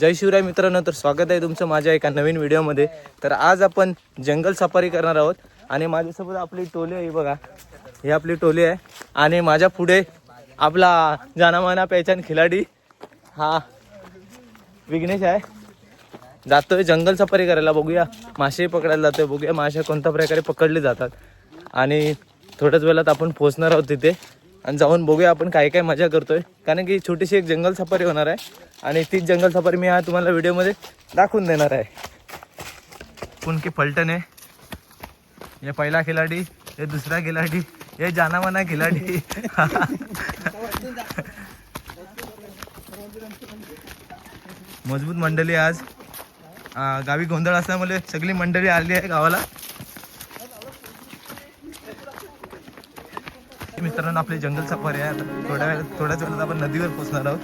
जय शिवराय मित्रांनो, तर स्वागत आहे तुमचं माझ्या एका नवीन व्हिडिओमध्ये। तर आज आपण जंगल सफारी करणार आहोत आणि माझ्यासोबत आपली टोली आहे बघा, ही आपली टोली आहे आणि माझ्या पुढे आपला जानामाना पहचान खिलाडी हा विघ्नेश आहे। जातोय जंगल सफारी करायला, बघूया मासे पकडायला जातोय, बघूया मासे कोणत्या प्रकारे पकडले जातात आणि थोड्याच वेळात आपण पोहोचणार आहोत तिथे आणि जाऊन बघूया आपण काय काय मजा करतोय, कारण की छोटीशी एक जंगल सफारी होणार आहे आणि तीच जंगल सफारी मी आज तुम्हाला व्हिडिओमध्ये दाखवून देणार आहे। उनकी पलटन है, ये पहला खिलाड़ी, ये दूसरा खिलाड़ी, ये जाना माना खिलाड़ी मजबूत मंडळी आज गावी गोंधळ असल्यामुळे सगळी मंडळी आली आहे गावाला। मित्रांनो, आपली जंगल सफारी आहे। आता थोड्याच वेळात आपण नदीवर पोहोचणार आहोत।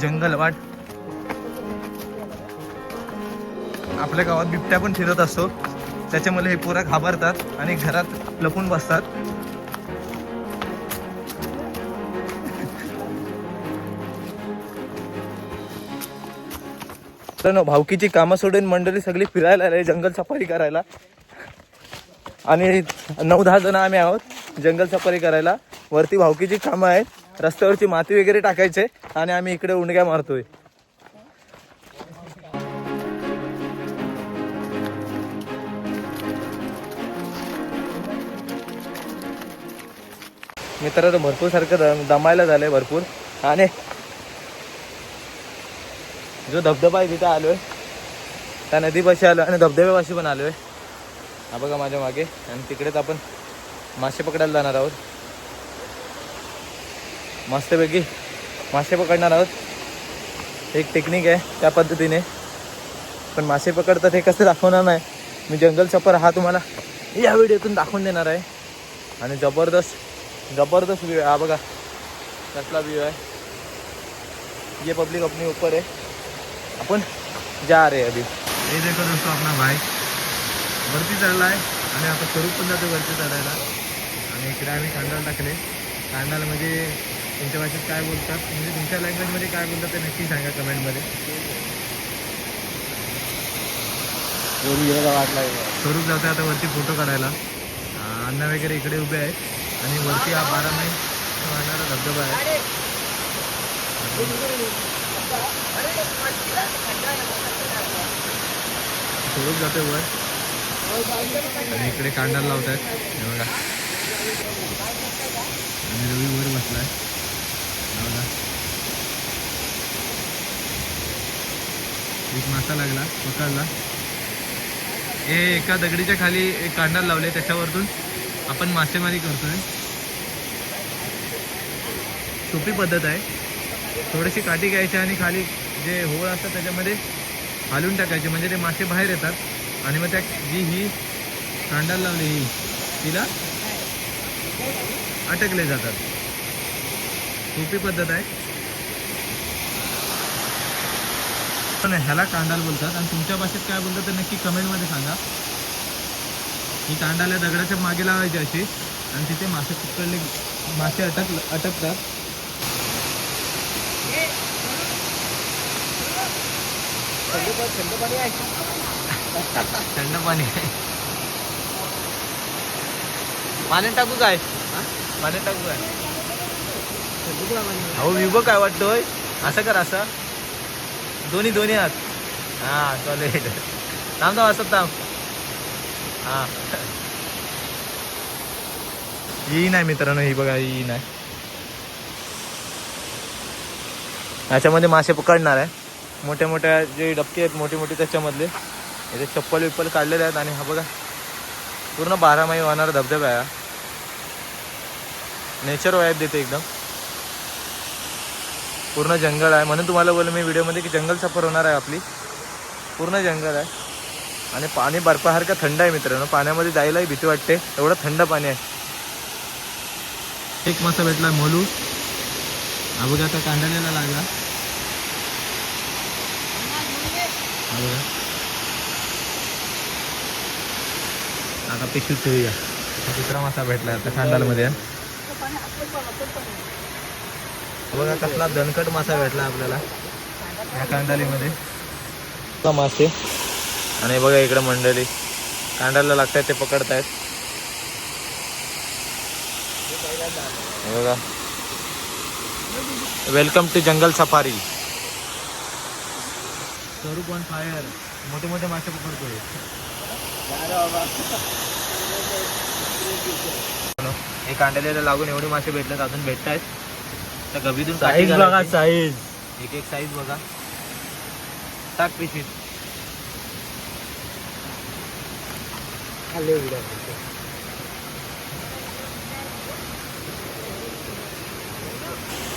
जंगल वाट, आपल्या गावात बिबट्या पण फिरत असतो, त्याच्यामुळे हे पोरं घाबरतात आणि घरात लपून बसतात। तर भावकीची कामं सोडून मंडळी सगळी फिरायला आले जंगल सफारी करायला आणि 9-10 जण आम्ही आहोत जंगल सफारी करायला। वरती भावकीची कामं आहेत, रस्त्यावरची माती वगैरे टाकायचे आणि आम्ही इकडे उंडक्या मारतोय। मित्रांनो, भरपूर सारखं दमायला झालंय भरपूर आणि जो धबधबा आहे तिथे आलोय, त्या नदीपाशी आलो आणि धबधब्यापाशी पण आलोय। हा बघा माझ्या मागे, आणि तिकडेच आपण मासे पकडायला जाणार आहोत। मस्तपैकी मासे पकडणार आहोत, एक टेक्निक आहे त्या पद्धतीने, पण मासे पकडतात हे कसं दाखवणार नाही मी। जंगल सफर हा तुम्हाला या व्हिडिओतून दाखवून देणार आहे आणि जबरदस्त व्यू आहे। हा बघा कसला व्यू आहे, ये पब्लिक अपनी ऊपर है, अपन जा रहे हैं अभी। ये देखो दोस्तों, अपना भाई वरती चढला आहे आणि आता स्वरूप पण जातो वरती चढायला। आणि इकडे आम्ही कांडाल टाकले। कांडाल म्हणजे तुमच्या भाषेत काय बोलतात, म्हणजे तुमच्या लँग्वेजमध्ये काय बोलतात ते नक्की सांगा कमेंटमध्ये। स्वरूप जातो आता वरती फोटो काढायला, अण्णा वगैरे इकडे उभे आहेत आणि वरती हा 12 मैल वाहणारा धबधबा आहे। स्वरूप जाते वर आणि इकडे कांडाल लावत आहेत, हे बघा, आणि रवी वर बसलाय, बघा एक मासा लागला, पकडला। हे एका दगडीच्या खाली एक कांडाल लावले, त्याच्यावरतून आपण मासेमारी करतोय। सोपी पद्धत आहे, थोडीशी काठी घ्यायची आणि खाली जे होळ असतात त्याच्यामध्ये हालून टाकायचे, म्हणजे ते मासे बाहेर येतात आणि मग त्या जी ही कांडाल लावली ही तिला अटकले जातात। सोपी पद्धत आहे, पण ह्याला कांडाल बोलतात आणि तुमच्या भाषेत काय बोलतात ते नक्की कमेंटमध्ये सांगा। ही कांडाल या दगडाच्या मागे लावायची अशी आणि तिथे मासे पकडले, मासे अटकतात। थंड पाणी आहे, पाण्यात टाकू काय, पाण्यात टाकू काय? अहो विभो काय वाटतोय, असं कर, असं दोन्ही हात, हा चालेल, थांब असं थांब, हा। ही नाही मित्रांनो, ही बघा, ही नाही, याच्यामध्ये मासे पकडणार आहे। मोठ्या मोठ्या जे डबके आहेत मोठी मोठी, त्याच्यामधले इथे चप्पल विप्पल काढलेले आहेत आणि हा बघा पूर्ण 12 मैल वाहणारा धबधबा आहे। नेचर वाईब देते एकदम, पूर्ण जंगल आहे, म्हणून तुम्हाला बोललो मी व्हिडिओमध्ये की जंगल सफर होणार आहे आपली। पूर्ण जंगल आहे आणि पाणी बर्फासारखं थंड आहे मित्रांनो, पाण्यामध्ये जायलाही भीती वाटते, एवढं थंड पाणी आहे। एक मासा भेटला मोलू, हा बघा आता कांडालेला लागला, हा बघा, आता पिशवीत ठेवूया। दुसरा मासा भेटला आता कांडालमध्ये, बघा कसला दणकट मासा भेटला आपल्याला या कांडालीमध्ये. मासे आणि बघा इकडे मंडळी कांडाला लागतात ते पकडतायत. बघा वेलकम टू जंगल सफारी. स्वरूप ऑन फायर. मोठे मोठे मासे पकडतोय. हे कांडाल्याला लागून एवढे मासे भेटलेत, अजून भेटत आहेत. त्या गभीतून साईज बघा, साईज एक एक साईज बघा. टाक पिशीत.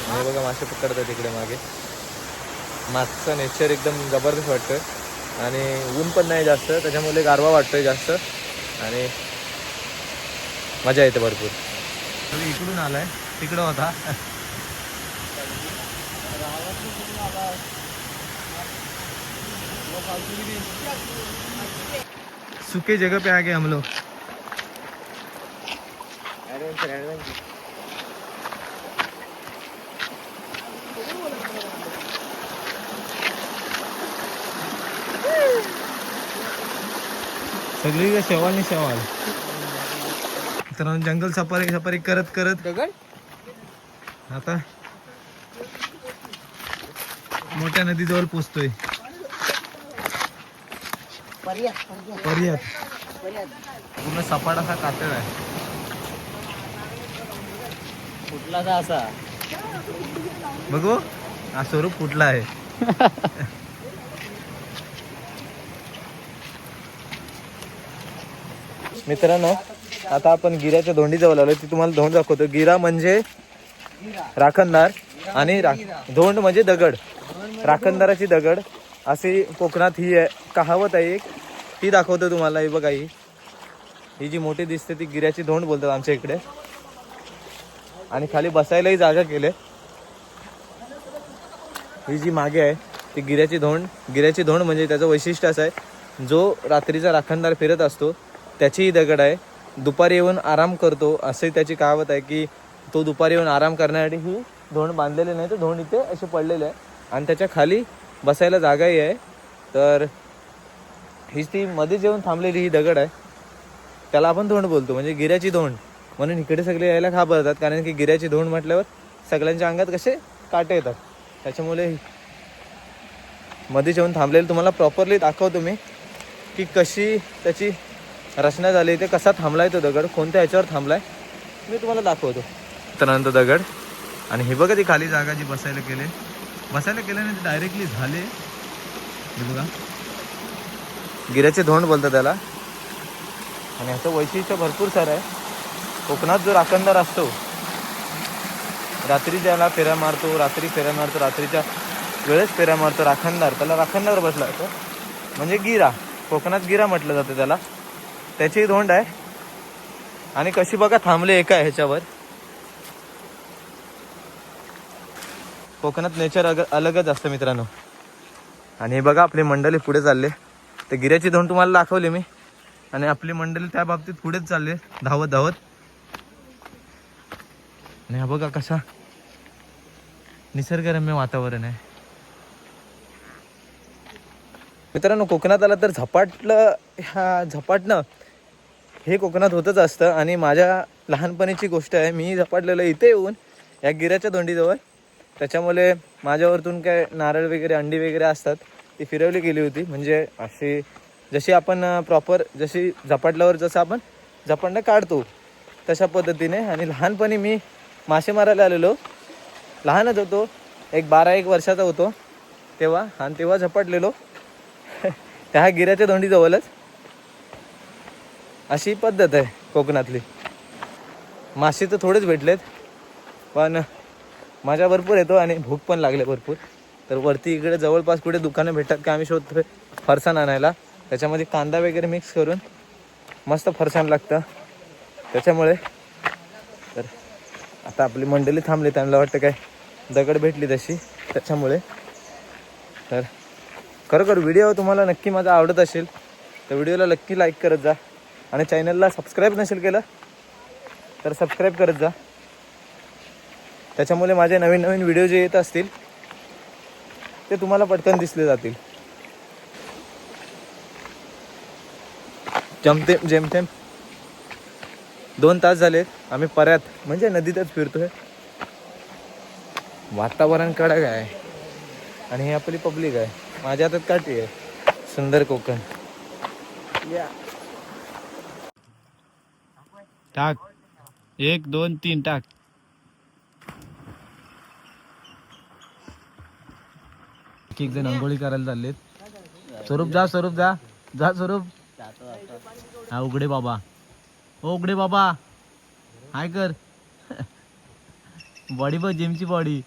हे बघा मासे पकडतात तिकडे मागे. मागचं नेचर एकदम जबरदस्त वाटतं आणि ऊन पण नाही जास्त, त्याच्यामुळे गारवा वाटतोय जास्त आणि मजा येते भरपूर. इकडून आलाय, तिकडं होता. सूखे जगह पे आ गए हम लोग. सगळी शेवाल नाही शेवाल. तर जंगल सफारी करत करत आता मोठ्या नदीजवळ पोचतोय. पर्यात पूर्ण सपाट असा कातळ आहे. कुठला का असा बघू हा स्वरूप कुठला आहे. मित्रांनो आता आपण गिऱ्याच्या धोंडी जवळ आलो. ती तुम्हाला धोंड दाखवतो. गिरा म्हणजे राखणदार आणि धोंड म्हणजे दगड. राखणदाराची दगड अशी कोकणात ही कहावत आहे एक, ती दाखवतो तुम्हाला. ही बघा ही जी मोठी दिसते ती गिऱ्याची धोंड बोलतात आमच्या इकडे. आणि खाली बसायलाही जागा केले. ही जी मागे आहे ती गिऱ्याची धोंड. गिऱ्याची धोंड म्हणजे त्याचं वैशिष्ट्य असं आहे, जो रात्रीचा राखणदार फिरत असतो त्याचीही दगड आहे. दुपारी येऊन आराम करतो असे त्याची कहावत आहे की तो दुपारी येऊन आराम करण्यासाठी ही धोंड बांधलेली नाही, तर धोंड इथे असे पडलेले आहे आणि त्याच्या खाली बसायला जागाही आहे. तर हीच ती मध्ये जेवून थांबलेली ही दगड आहे, त्याला आपण धोंड बोलतो, म्हणजे गिऱ्याची धोंड. म्हणून इकडे सगळे यायला घाबरतात, कारण की गिऱ्याची धोंड म्हटल्यावर सगळ्यांच्या अंगात कसे काटे येतात. त्याच्यामुळे मध्ये जेवून थांबलेलं तुम्हाला प्रॉपरली दाखवतो मी की कशी त्याची रचना झाली, ते कसा थांबलाय तो दगड, कोणत्या ह्याच्यावर थांबलाय मी तुम्हाला दाखवतो. त्यानंतर दगड आणि हे बघा ती खाली जागा जी बसायला केल्याने ते डायरेक्टली झाले. हे बघा गिऱ्याचे धोंड बोलतात त्याला. आणि ह्याचं वैशिष्ट्य भरपूर सारं आहे. कोकणात जो राखणदार असतो रात्री ज्याला फेऱ्या मारतो, रात्रीच्या वेळेस फेऱ्या मारतो राखणदार, त्याला राखणदार बसला असतो, म्हणजे गिरा. कोकणात गिरा म्हटलं जातं त्याला. त्याची धोंड आहे आणि कशी बघा थांबले एका ह्याच्यावर. कोकणात नेचर अलगच असतं मित्रांनो. आणि हे बघा आपली मंडळी पुढे चालले. तर गिऱ्याची धोंड तुम्हाला दाखवली मी आणि आपली मंडळी त्या बाबतीत पुढेच चालले धावत धावत. आणि हा बघा कसा निसर्गरम्य वातावरण आहे. मित्रांनो कोकणात आला तर झपाटणं हे कोकणात होतच असतं. आणि माझ्या लहानपणीची गोष्ट आहे, मी झपाटलेलं इथे येऊन या गिऱ्याच्या धोंडीजवळ. त्याच्यामुळे माझ्यावरतून काय नारळ वगैरे अंडी वगैरे असतात ती फिरवली गेली होती. म्हणजे अशी जशी आपण प्रॉपर जशी झपाटल्यावर जसं आपण झपाटणं काढतो तशा पद्धतीने. आणि लहानपणी मी मासे मारायला आलेलो, लहानच होतो, 12-1 वर्षाचा होतो तेव्हा. आणि तेव्हा झपाटलेलो त्या गिऱ्याच्या धोंडीजवळच. अशी पद्धत आहे कोकणातली. मासे तर थोडेच भेटलेत पण मजा भरपूर येतो आणि भूक पण लागले भरपूर. तर वरती इकडे जवळपास कुठे दुकानं भेटतात का आम्ही शोधतोय फरसाण आणायला. त्याच्यामध्ये कांदा वगैरे मिक्स करून मस्त फरसाण लागतं. त्याच्यामुळे तर आता आपली मंडळी थांबली, त्यांना वाटतं काय दगड भेटली तशी. त्याच्यामुळे तर खरोखर व्हिडिओ तुम्हाला नक्की माझा आवडत असेल तर व्हिडिओला नक्की लाईक करत जा. आणि चॅनलला सबस्क्राईब नसेल केलं तर सबस्क्राईब करत जा. त्याच्यामुळे माझे नवीन नवीन व्हिडिओ जे येत असतील ते तुम्हाला पटकन दिसले जातील. जेमतेम 2 तास झाले आम्ही पर्यात म्हणजे नदीतच फिरतोय. वातावरण कडक आहे आणि ही आपली पब्लिक आहे. माझ्या हातात काठी आहे. सुंदर कोकण. टाक 1 2 3 टाक. एक जण अंघोळी करायला चाललेत. स्वरूप जा स्वरूप. हा उघडे बाबा. ओ उघडे बाबा हाय कर. बॉडी बघ जिमची बॉडी.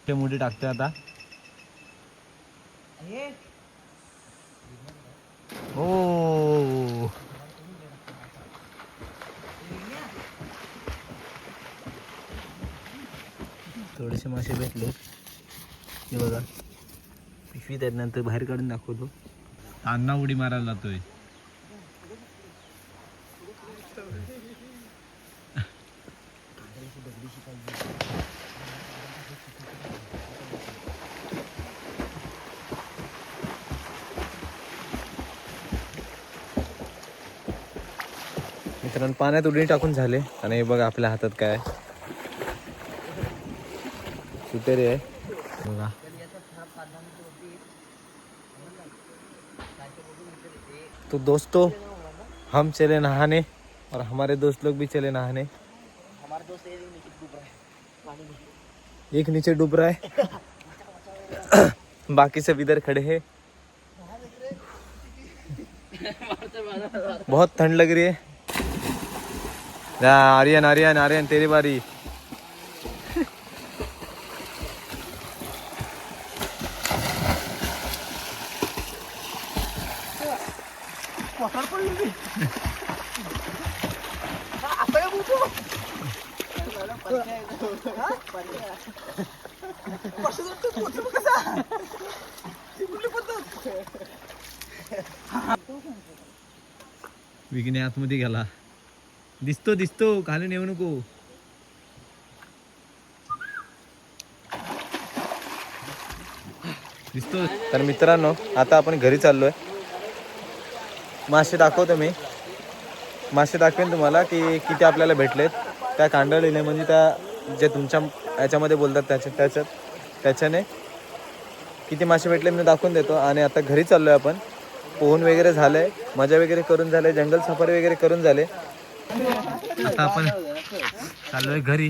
ते मुठी टाकते आता. ओ थोडेसे मासे भेटले. हे बघा पिशवी त्यानंतर बाहेर काढून दाखवतो. अण्णा उडी मारायला जातोय. मित्रांनो पाण्यात उडी टाकून झाले आणि हे बघा आपल्या हातात काय आहे. सुतेरी आहे बघा. तो दोस्तों हम चले नहाने और हमारे दोस्त लोग भी चले नहाने. एक नीचे डूब रहा है. बाकी सब इधर खड़े हैं. बहुत ठंड लग रही है. आर्यन तेरी बारी. विघ्ने आतमध्ये गेला. दिसतो खाली नेऊ नको. दिसतो. तर मित्रांनो आता आपण घरी चाललोय. मासे दाखवतो मी. मासे दाखवेन तुम्हाला की किती आपल्याला भेटलेत. त्या कांडळीने म्हणजे त्या जे तुमच्या याच्यामध्ये बोलतात त्याच्याने किती मासे भेटले मी दाखवून देतो. आणि आता घरी चाललोय आपण. पोहून वगैरे झालंय. मजा वगैरे करून झाले. जंगल सफारी वगैरे करून झाले. आता आपण चाललोय घरी.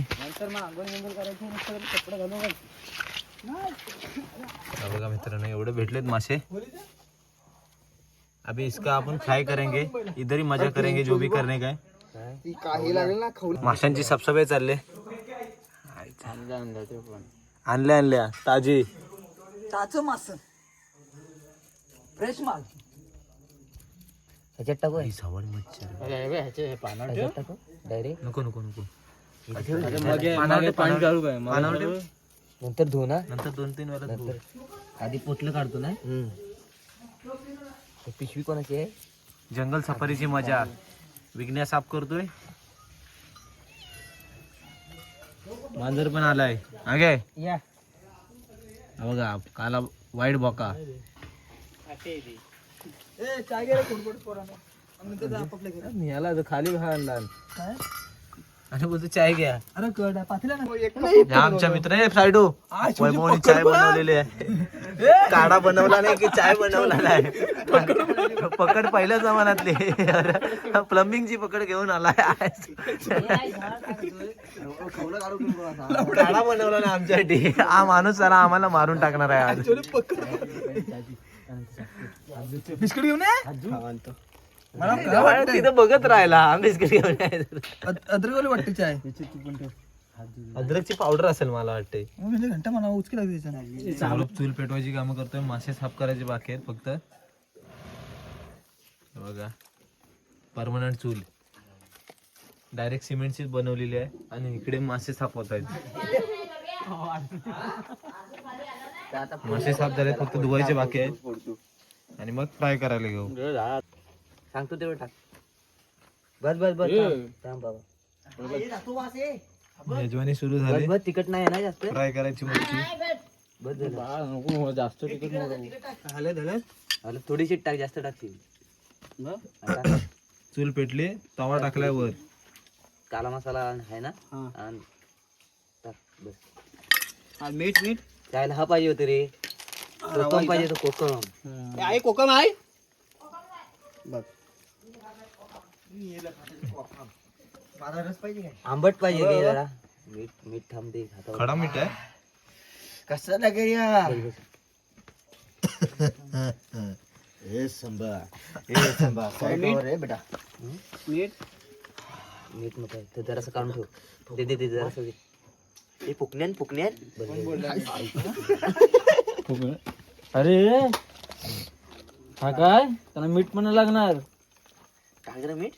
बघा मित्रांनो एवढे भेटलेत मासे. अभी इसका अपन फ्राई करेंगे. इधर ही मजा करेंगे जो भी करने का है. माशांची साफसफाई चालले. आणल्या ताजी मास फ्रेश माल ह्याच्यात टाकू. सावड मच्छर डायरेक्ट नको नंतर धुवू ना. नंतर 2-3 वेळा धुवू. आधी पोटलं काढतो ना. पिशवी कोणाची आहे. जंगल सफारीची मजा. विघ्न्या साफ करतोय. मांजर पण आलाय. आगे या बघा काला वाईट बोका. याला खाली आणला आणि बोलतो चाय घ्या. अरे पातीला आमच्या मित्र साईडो वैभवनी चाय बनवलेली आहे. काढा बनवला नाही की चाय बनवला नाही. पकड पहिल्या जमान्यातली प्लंबिंगची पकड घेऊन आलाय. काढा बनवला ना आमच्यासाठी. हा माणूस जरा आम्हाला मारून टाकणार आहे आज. बिस्किट घेऊन तिथं बघत राहिला. बिस्किट घेऊन अद्रक वाटते चाय. अद्रकची पावडर असेल मला वाटते. म्हणजे घंटा मला उचकी लागते. चूल पेटवायची कामं करतोय. मासे साफ करायचे बाकी आहेत फक्त. बघा परमनंट चूल डायरेक्ट सिमेंटची बनवलेली आहे. आणि इकडे मासे साफ होत आहेत. मासे साफ झाले फक्त धुवायचे बाकी आहेत. आणि मग फ्राय करायला घेऊ. सांगतो तेवढं टाक. बस बस बस थांब बाबा. मेजवानी सुरू झाली. बस बस तिखट नाही ना जास्त. फ्राय करायची मच्छी. बस झालं. नको जास्त तिखट नको. अरे थोडीशी टाक, जास्त टाकशील. आता चूल पेटली, तवा टाकलाय वर. काला मसाला आहे ना, आणि टाक बस. मीठ मीठ त्याला हा पाहिजे होतं रे, कोकम पाहिजे होतं, कोकम. आहे कोकम आहे. बघ आंबट पाहिजे रे जरा. मीठ मीठ थांबते हातावर. खडा मीठ आहे. कसं लागेल यार. मीठ मीठ नको तर जरासं काढून ठेव. दे दे दे जरासं दे. हे फुकण्यान फुकण्यान. अरे हा काय त्यांना मीठ पण लागणार. टाक जरा मीठ.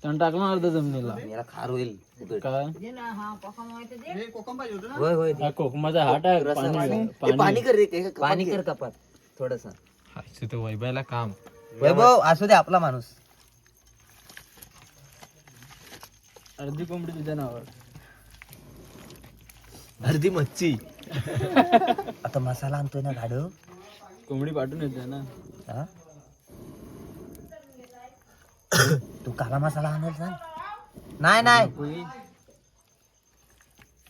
त्यांना टाकणार अर्ध जमिनीला. याला खार होईल. काय होय होय. हा कोकमाचा हाट आहे. हे पाणी कर रे, पाणी कर कपात थोडस. वैबायला काम. वैभव असू दे आपला माणूस. अर्धी कोंबडी तुझ्या नावावर. अर्धी मच्छी. आता मसाला आणतोय ना गाडव. कोंबडी पाठवून येते ना. हा? तू काला मसाला आणेल सांग. नाही नाही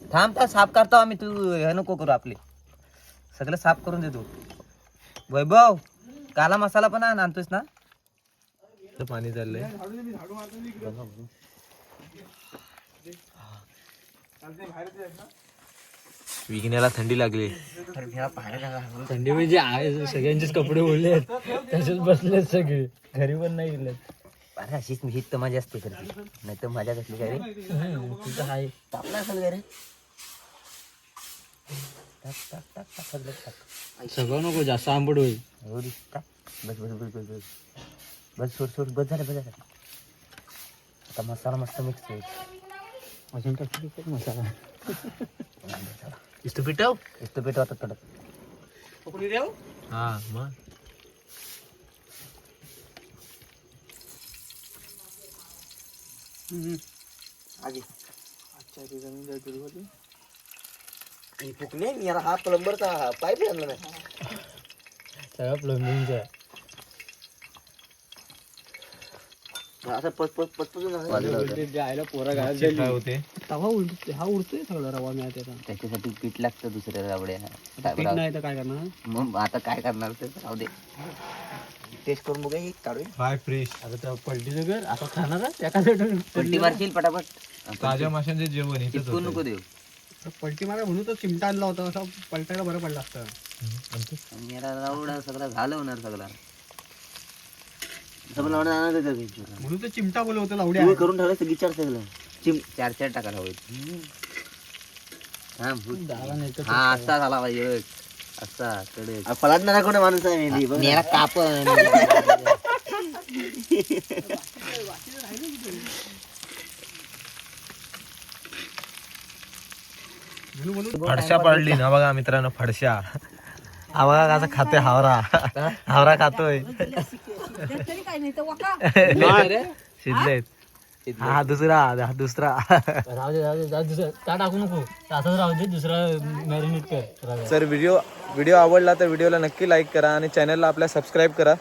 थांब, त्या साफ करतो आम्ही. तू हे नको करू, आपले सगळं साफ करून देतो. वैभव काला मसाला पण आणतोस ना. पाणी चाललंय. विकण्याला थंडी लागली. थंडी म्हणजे आहे. सगळ्यांचेच कपडे ओले आहेत. तसेच बसलेत सगळे. घरी पण नाही गेलेत. अरे अशीच हीच तर मजा असते खरं. नाही तर मजा कसली काय रे. तुझं आहे. तापला असेल का रे. टाक टाक टाक टाक सगळं टाक. सगळं नको, जास्त आंबट होईल. हो रे, टाक. बस बस बस बस बस बस. सोड सोड. बस झालं बस झालं. आता मसाला मस्त मिक्स होईल. अजून टाक मसाला. इस्तो पिटव. इस्तो पिटव आता कडक. हा मग आधी फुकणे याला हा प्लंबरचा पाईप आणला नाही. सगळं प्लंबिंगचं. असं पट पट पट जायला पोरा मच्छी फ्राय होते. तवा उलट हा उडतोय सगळा रवा मिळत त्याचा. त्याच्यासाठी पीठ लागतं दुसऱ्या रावड्या. पीठ नाही तर काय करणार. मग आता काय करणार ते राहू दे. टेस्ट करून बघा. एक काढू. Fry fish. आता त्या पलटीचं घर आता खाणार आहे त्या. पलटी मारशील पटापट. ताज्या माशांचे जेवण इथंच चिपकून होतंय. नको देऊ. पलटी मारा म्हणून तो चिमटा आणला होता. असं पलटायला बरं पडलं असतं. आणि याला रावडा सगळा झालं होणार सगळा. सगळं लावणार आणत होतं. म्हणून तो चिमटा बोलत होता लावड्या. तुम्ही करून ठेवलं सगळी चार सगळं. चार चार टाकायला हवं. हा असा झाला पाहिजे. असा कडे पलाटणारा कोण माणूस आहे. याला कापण. फडशा पाडली ना बघा मित्रांनो. फडशा हा बघा कसा खातोय. हावरा हावरा खातोय. शिजलेत. हा दुसरा हा दुसरा. राहू दे दुसरा का टाकू नको. असंच राहू दे. दुसरा मॅरिनेट कर. जर व्हिडिओ आवडला तर व्हिडिओला नक्की लाईक करा आणि चॅनलला आपल्या सबस्क्राईब करा